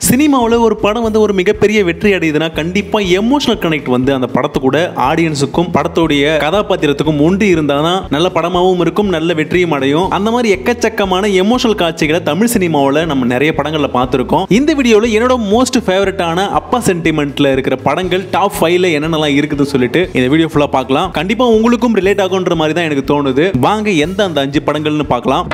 சினிமாவில் ஒரு படம் வந்து ஒரு மிகப்பெரிய வெற்றி அடையுதுன்னா கண்டிப்பாக எமோஷனல் கனெக்ட் வந்து அந்த படத்து கூட ஆடியன்ஸுக்கும் படத்துடைய கதாபாத்திரத்துக்கும் ஒன்றி இருந்தால் தான் நல்ல படமாகவும் இருக்கும், நல்ல வெற்றியும் அடையும். அந்த மாதிரி எக்கச்சக்கமான எமோஷனல் காட்சிகளை தமிழ் சினிமாவில் நம்ம நிறைய படங்களில் பார்த்துருக்கோம். இந்த வீடியோவில் என்னோட மோஸ்ட் ஃபேவரட்டான அப்பா சென்டிமெண்ட்ல இருக்கிற படங்கள் டாப் 5ல என்னென்னலாம் இருக்குதுன்னு சொல்லிட்டு இந்த வீடியோ ஃபுல்லாக பார்க்கலாம். கண்டிப்பாக உங்களுக்கும் ரிலேட் ஆகுன்ற மாதிரி தான் எனக்கு தோணுது. வாங்க எந்த அந்த 5 படங்கள்னு பார்க்கலாம்.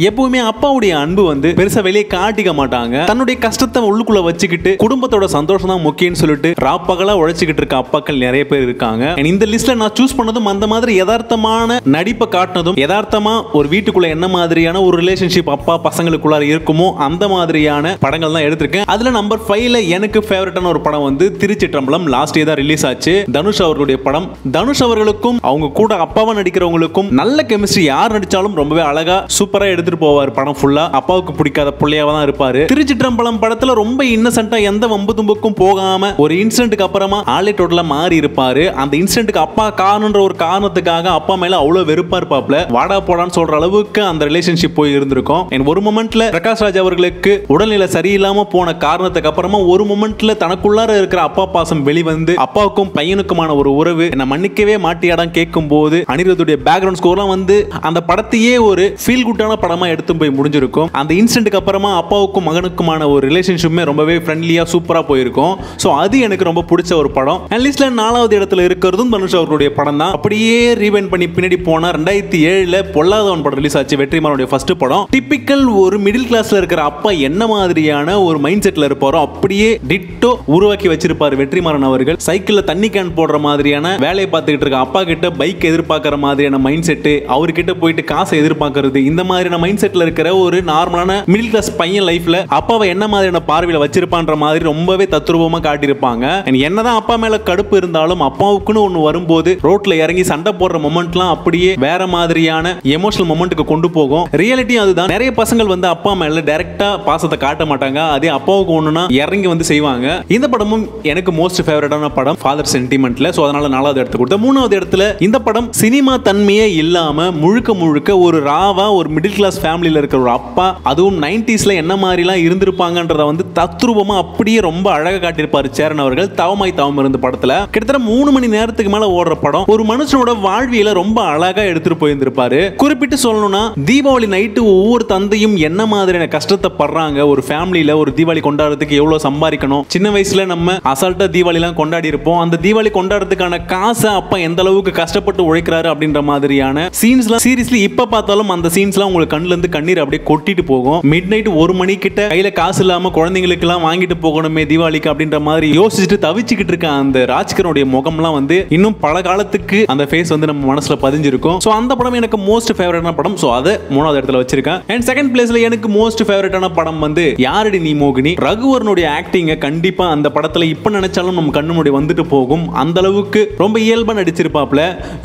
எப்பவுமே அப்பாவுடைய அன்பு வந்து பெருசா வெளியே காட்டிக்க மாட்டாங்க. தன்னுடைய கஷ்டத்தை உள்ளுக்குள்ள வச்சுக்கிட்டு குடும்பத்தோட சந்தோஷம் தான் முக்கியம்னு சொல்லிட்டு ராப்பகலா உழைச்சிக்கிட்டு இருக்க அப்பாக்கள் நிறைய பேர் இருக்காங்க. இந்த லிஸ்ட்ல நான் சூஸ் பண்ணதும் அந்த மாதிரி யதார்த்தமான நடிப்பை காட்டினதும், யதார்த்தமா ஒரு வீட்டுக்குள்ள என்ன மாதிரியான ஒரு ரிலேஷன்ஷிப் அப்பா பசங்களுக்குள்ள இருக்குமோ அந்த மாதிரியான படங்கள் தான் எடுத்திருக்கேன். அதுல நம்பர் 5ல எனக்கு ஃபேவரட்டான ஒரு படம் வந்து திருச்சிற்றம்பலம். லாஸ்ட் இயர் தான் ரிலீஸ் ஆச்சு. தனுஷ் அவர்களுடைய படம். தனுஷ் அவர்களுக்கும் அவங்க கூட அப்பாவா நடிக்கிறவங்களுக்கும் நல்ல கெமிஸ்ட்ரி. யார் நடிச்சாலும் ரொம்பவே அழகா சூப்பரா எடுத்து போவார். படம் ஃபுல்லா அப்பாவுக்கு பிடிக்காத புள்ளையாவா தான் இருப்பாரு. திருச்சிற்றம்பலம் படத்துல ரொம்ப இன்னசென்ட்டா எந்த வம்பு தும்புக்கும் போகாம ஒரு இன்சிடென்ட்க்கு அப்புறமா ஆளே டோட்டலா மாறி இருப்பாரு. அந்த இன்சிடென்ட்க்கு அப்பா காரணம்ன்ற ஒரு காரணத்துக்காக அப்பா மேல அவ்வளவு வெறுப்பா இருப்பாப்ல. வாடா போடான்னு சொல்ற அளவுக்கு அந்த ரிலேஷன்ஷிப் போய் இருந்திருக்கும். ஒரு மொமெண்ட்ல பிரகாஷ் ராஜ் அவர்களுக்கு உடல்நிலை சரியில்லாம போன காரணத்துக்கு அப்புறமா ஒரு மொமெண்ட்ல தனக்குள்ளார இருக்கிற அப்பா பாசம் வெளிவந்து அப்பாவுக்கும் பையனுக்குமான ஒரு உறவு என்ன மன்னிக்கவே மாட்டியாடான்னு கேட்கும் போது அனிருத்துடைய பேக்ரவுண்ட் ஸ்கோர்லாம் வந்து அந்த படத்தையே ஒரு ஃபீல் குட்டான படமா எடுத்து போய் முடிஞ்சிருக்கும். அந்த இன்சிடென்ட்க்கு அப்புறமா அப்பாவுக்கும் மகனுக்குமான ஒரு ரிலேஷன்ஷிப்புமே ரொம்பவே ஃப்ரெண்ட்லியா சூப்பரா போயிருக்கும். சோ அது எனக்கு ரொம்ப பிடிச்ச ஒரு படம். லிஸ்ட்ல 4வது இடத்துல இருக்கிறதும் தனுஷ் அவர்களுடைய படம் தான். அப்படியே ரீவைண்ட் பண்ணி பின்னாடி போனா 2007ல பொல்லாதவன் படம் ரிலீஸ் ஆச்சு. வெற்றிமாறனுடைய ஃபர்ஸ்ட் படம். டிபிக்கல் ஒரு மிடில் கிளாஸ்ல இருக்கிற அப்பா என்ன மாதிரியான ஒரு மைண்ட் செட்ல இருப்பாரோ அப்படியே டிட்டோ உருவாக்கி வச்சிருப்பாரு வெற்றிமாறன் அவர்கள். சைக்கிள்ல தண்ணி கேன் போடுற மாதிரியான வேலையை பார்த்துக்கிட்டு இருக்க அப்பா கிட்ட பைக் எதிர்பார்க்கிற மாதிரியான மைண்ட் செட், அவர்கிட்ட போயிட்டு காசை எதிர்பார்க்கறது, இந்த மாதிரியான மைண்ட் செட்ல இருக்கிற ஒரு நார்மலான மிடில் கிளாஸ் பையன் லைஃப்ல அப்பாவை என்ன மாதிரியான பார்வையில வச்சிருப்பான்ற மாதிரி ரொம்பவே தத்ரூபமா காட்டியிருப்பாங்க. என்னதான் அப்பா மேல கடுப்பு இருந்தாலும் அப்பாவுக்குன்னு ஒண்ணு வரும்போது ரோட்ல இறங்கி சண்டை போடுற மொமெண்ட்லாம் அப்படியே வேற மாதிரியான எமோஷனல் மொமெண்ட்டுக்கு கொண்டு போகும். ரியாலிட்டி அதுதான். நிறைய பசங்கள் வந்து அப்பா மேல டைரக்டா பாசத்தை காட்ட மாட்டாங்க. அதே அப்பாவுக்கு ஒண்ணுனா இறங்கி வந்து செய்வாங்க. இந்த படமும் எனக்கு மோஸ்ட் ஃபேவரட்டான படம் ஃபாதர் சென்டிமெண்ட்ல. சோ அதனால 4வது இடத்துக்கு கொடுத்த. 3வது இடத்துல இந்த படம் சினிமா தன்மையே இல்லாம முழுக்க முழுக்க ஒரு ராவா ஒரு மிடில் கிளாஸ் ஃபேமிலியில இருக்கிற ஒரு அப்பா, அதுவும் 90sல என்ன மாதிரிலாம் இருந்திருப்பாங்கன்றத வந்து தத்ரூபமா அப்படியே ரொம்ப அழகா காட்டியிருப்பாரு சேரன் அவர்கள். தவமாய் தவம் இருந்த படத்துல கிட்டத்தட்ட 3 மணி நேரத்துக்கு மேல ஓடுற படம். ஒரு மனுஷனோட வாழ்வியல ரொம்ப அழகா எடுத்துட்டு போயிருந்திருப்பாரு. குறிப்பிட்டு சொல்லணும்னா தீபாவளி நைட்டு ஒவ்வொரு தந்தையும் என்ன மாதிரியான கஷ்டத்தை படுறாங்க. ஒரு ஃபேமிலியில ஒரு தீபாவளி கொண்டாடுறதுக்கு எவ்வளவு சம்பாதிக்கணும். சின்ன வயசுல நம்ம அசால்ட்டா தீபாவளி எல்லாம் கொண்டாடி இருப்போம். அந்த தீபாவளி கொண்டாடுறதுக்கான காசை அப்பா எந்த அளவுக்கு கஷ்டப்பட்டு உழைக்கிறாரு அப்படின்ற மாதிரியான சீன்ஸ்லாம் சீரியஸ்லி இப்ப பார்த்தாலும் அந்த சீன்ஸ்லாம் உங்களுக்கு கண்ணுல இருந்து கண்ணீர் அப்படியே கொட்டிட்டு போகும். மிட் நைட் 1 மணி கிட்ட கையில காசு இல்லாம குழந்தைங்களுக்கு எல்லாம் வாங்கிட்டு போகணுமே தீபாவளிக்கு அப்படின்ற மாதிரி யோசிச்சுட்டு தவிச்சுக்கிட்டு இருக்க அந்த ராஜ்கருடைய முகம்லாம் வந்து இன்னும் பல காலத்துக்கு அந்த ஃபேஸ் வந்து நம்ம மனசுல பதிஞ்சிருக்கும். சோ அந்த படம் எனக்கு மோஸ்ட் ஃபேவரட்டான படம். சோ அதை 3வது இடத்துல வச்சிருக்கேன். அண்ட் செகண்ட் பிளேஸ்ல எனக்கு மோஸ்ட் ஃபேவரட்டான படம் வந்து யாரடி நீ மோகினி. ரகுவரனுடைய ஆக்டிங் கண்டிப்பா அந்த படத்துல இப்ப நினைச்சாலும் நம்ம கண்ணு முன்னாடி வந்துட்டு போகும். அந்த அளவுக்கு ரொம்ப இயல்பா நடிச்சிருப்பாப்ல.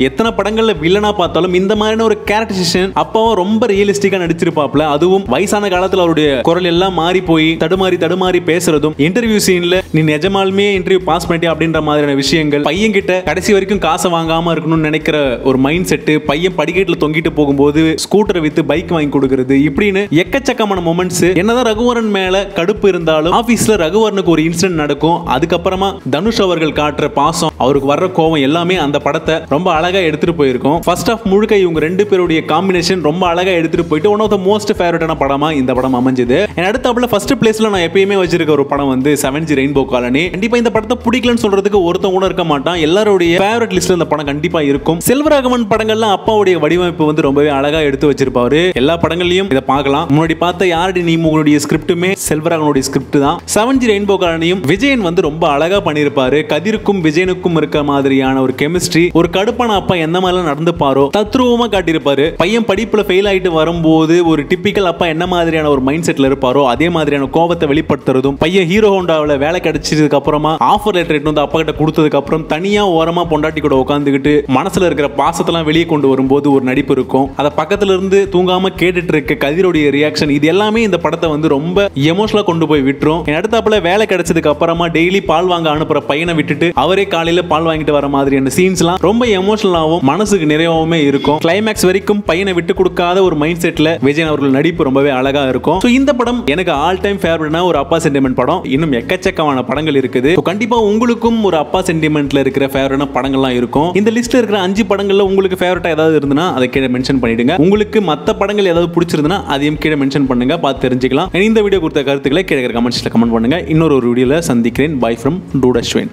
எத்தனை படங்கள்ல வில்லனா பார்த்தாலும் இந்த மாதிரியான ஒரு கேரக்டரைசேஷன் அப்பாவும் ரொம்ப ரியலிஸ்டிக்கா நடிச்சிருப்பாப்ல. அதுவும் வயசான காலத்துல அவருடைய குரல் எல்லாம் மாறி போய் தடுமாறி பேசுறதும், இன்டர்வியூ சீன்ல நீ நிஜமாலுமே இன்டர்வியூ பாஸ் பண்ணிட்டியா அப்படின்ற மாதிரியான விஷயங்கள், பையன் கிட்ட கடைசி வரைக்கும் காசை வாங்காம இருக்கணும்னு நினைக்கிற ஒரு மைண்ட் செட், பையன் படிக்கட்டுல தொங்கிட்டு போகும்போது ஸ்கூட்டரை வித்து பைக் வாங்கி கொடுக்கிறது, இப்படின்னு எக்கச்சக்கமான மொமெண்ட்ஸ். என்னதான் ரகுவரன் மேல கடுப்பு இருந்தாலும் ஆபீஸ்ல ரகுவரனுக்கு ஒரு இன்சிடென்ட் நடக்கும். அதுக்கப்புறமா தனுஷ் அவர்கள் காட்டுற பாசம், அவருக்கு வர்ற கோவம் எல்லாமே அந்த படத்தை ரொம்ப அழகா எடுத்துட்டு போயிருக்கும். ஃபர்ஸ்ட் ஆஃப் முழுக்க இவங்க 2 பேருடைய காம்பினேஷன் ரொம்ப அழகா எடுத்துட்டு போயிட்டு ஒன் ஆஃப் த மோஸ்ட் ஃபேவரட்டான படமா இந்த படம் அமைஞ்சது. அடுத்தாப்புல ஃபர்ஸ்ட் பிளேஸ்ல நான் எப்பயுமே வச்சிருக்க ஒரு படம் வந்து 7G ரெயின்போ காலனி. கண்டிப்பா இந்த படத்தை பிடிக்கலன்னு சொல்றதுக்கு ஒருத்தன் கூட இருக்க மாட்டான். எல்லாருடைய ஃபேவரட் லிஸ்ட்ல இந்த படம் கண்டிப்பா இருக்கும். செல்வராகவன் படங்கள்லாம் அப்பாவுடைய வடிவமைப்பு வந்து ரொம்பவே அழகா எடுத்து வச்சிருப்பாரு. எல்லா படங்களையும் இதை பார்க்கலாம். முன்னாடி பார்த்த யாரடி நீ மோகினியுடைய ஸ்கிரிப்டுமே செல்வராகவனுடைய ஸ்கிரிப்ட் தான். 7G ரெயின்போ காலனியும் விஜயன் வந்து ரொம்ப அழகா பண்ணிருப்பாரு. கதிருக்கும் விஜயனுக்கும் இருக்க மாதிரியான ஒரு கெமிஸ்ட்ரி, ஒரு கடுப்பான அப்பா எந்த மாதிரிலாம் நடந்துப்பாரோ தத்ரூபமா காட்டியிருப்பாரு. பையன் படிப்புல ஃபெயில் ஆயிட்டு வரும்போது ஒரு டிப்பிக்கல் அப்பா என்ன மாதிரியான ஒரு மைண்ட் செட்ல இருப்பாரோ அதே மாதிரியான கோபத்தை வெளிப்படுத்துறதும், பையன் ஹீரோ ஹோண்டாவில் வேலை கிடைச்சதுக்கு அப்புறமா ஆஃபர் லெட்டர் வந்து அப்பா கிட்ட கொடுத்ததுக்கு அப்புறம் தனியா ஓரமா பொண்டாட்டி கூட உட்காந்துக்கிட்டு மனசுல இருக்கிற பாசத்தெல்லாம் வெளியே கொண்டு வரும்போது ஒரு நடிப்பு இருக்கும். அதை பக்கத்துல இருந்து தூங்காம கேட்டுட்டு இருக்க கதிரோடைய ரியாக்ஷன், இது எல்லாமே இந்த படத்தை வந்து ரொம்ப எமோஷனலா கொண்டு போய் விட்டுரும். அடுத்தாப்புல வேலை கிடைச்சதுக்கு அப்புறமா டெய்லி பால் வாங்க அனுப்புற பையனை விட்டுட்டு அவரே காலையில பால் வாங்கிட்டு வர மாதிரியான சீன்ஸ்லாம் ரொம்ப எமோஷனலாவும் மனசுக்கு நிறையவுமே இருக்கும். கிளைமேக்ஸ் வரைக்கும் பையனை விட்டு கொடுக்காத ஒரு மைண்ட் செட் சப்ஜெக்ட்ல விஜயன் அவர்கள் நடிப்பு ரொம்பவே அழகா இருக்கும். சோ இந்த படம் எனக்கு ஆல் டைம் ஃபேவரட்னா ஒரு அப்பா சென்டிமெண்ட் படம். இன்னும் எக்கச்சக்கமான படங்கள் இருக்குது. கண்டிப்பா உங்களுக்கும் ஒரு அப்பா சென்டிமெண்ட்ல இருக்கிற ஃபேவரட்டான படங்கள்லாம் இருக்கும். இந்த லிஸ்ட்ல இருக்கிற 5 படங்கள்ல உங்களுக்கு ஃபேவரட்டா ஏதாவது இருந்தனா அதை கீழே மென்ஷன் பண்ணிடுங்க. உங்களுக்கு மத்த படங்கள் ஏதாவது பிடிச்சிருந்தனா அதையும் கீழே மென்ஷன் பண்ணுங்க, பார்த்து தெரிஞ்சுக்கலாம். இந்த வீடியோ கொடுத்த கருத்துக்களை கீழே கமெண்ட்ஸ்ல கமெண்ட் பண்ணுங்க. இன்னொரு வீடியோல சந்திக்கிறேன். By from dude Ashwin.